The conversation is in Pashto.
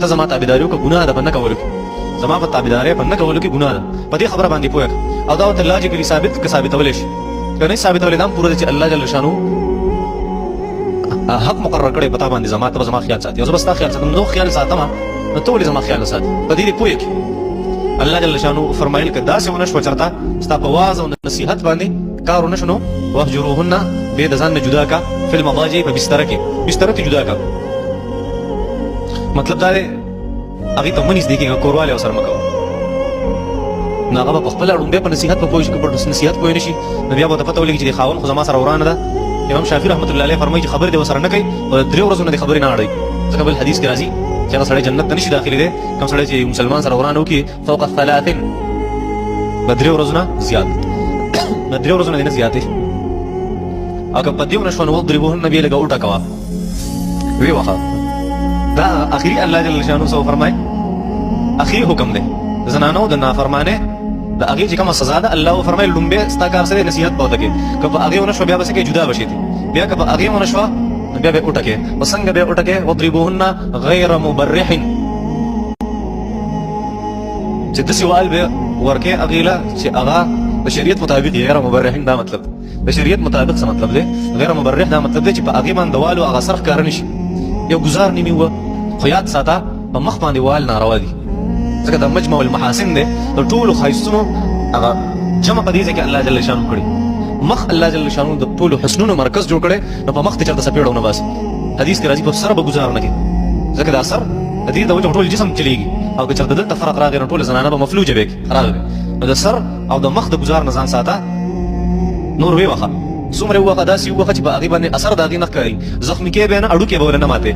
ته زما تابعداري وکړه ګناه ده په نه کولو کې زما په تابعدارۍ په نه کولو کې ګناه ده په دې خبره باندې پوهه او دا ورته لاجیکلي ثابت که ثابتولی شي که نه ثابتولی دا هم پوره ده چې الله جل شانو حق مقرر کړی په تا باندې زما ته به زما خیال ساتي او زه به ستا خیال ساتم نو خیال ساتم نو ته ولې زما خیال نه ساتي په دې دې پوهه کې الله جل شانو فرمایل که داسې ونه شوه چېرته ستا په واز او نصیحت باندې کار ونه شو نو واهجروهن بې د ځان نه جدا کا فی المضاجع په بستره کې بستره کې جدا کا مطلب دا دی هغې ته مه نږدې کېږه کوروالی ورسره مه کوه نو هغه به په خپله ړومبی په نصیحت به پوه شي که په نصیحت پوه نه شي نو بیا به ورته پته ولګي چې د خاوند خو زما سره ورانه ده امام شافعي رحمت الله علیه فرمایي چې خبرې دې ورسره نه کوي او د 3 ورځو نه دې خبرې نه اړوي ځکه بل حدیث کې راځي چې هغه سړی جنت ته نشي داخلي دی کوم سړی چې مسلمان سره ورانه وکړي فوق 3 به 3 ورځو نه زیات به 3 ورځو نه دې نه زیاتې او که په دې ونه شوه نو واضربوهن بیا لږه الټه کوه ویې وهه دا اخري الله جل شانو څه وفرمایي اخري حکم دی د زنانو د نافرمانۍ د هغې چې کومه سزا ده الله وفرمایي لومبی ستا کار څه دی نصیحت به ورته کوې که په هغې ونه شوه بیا به څه کوې جدا به شي بیا که په هغې ونه شوه نو بیا به یې اوټه کوې او څنګه بیا اوټه کوې واضربوهن غیر مبرح چې داسې وال به ورکې هغې له چې هغه د شریعت مطابق غیر مبرح دا مطلب د شریعت مطابق څه مطلب دی غیر مبرح دا مطلب دی چې په هغې باندې والو هغه سر ښکاره نه شي یو ګزار نیمې وه خو یاد ساته په مخ باندې وال ناروا دي ځکه دا مجمع المحاسن دی د ټولو ښایستونو هغه جمع په دې ځای کې الله جل شانو کړي مخ الله جل شانو د ټولو حسنونو مرکز جوړ کړی نو په مخ ته چېرته څپېړه ونه باسي حدیث کې راځي په سر به ګزار نه کوي ځکه دا سر د دې د وجه ټول جسم چلېږي او که چېرته دلته فرق راغی نو ټولې زنانه به مفلوجه به خرابه وي نو د سر او د مخ د ګزار نه ځان ساته نور ویې وخه څومره ووخه داسې ووخه چې په هغې باندې اثر د هغې نه ښکاري زخمي کې به یې نه هډوکې به ورنه ماتې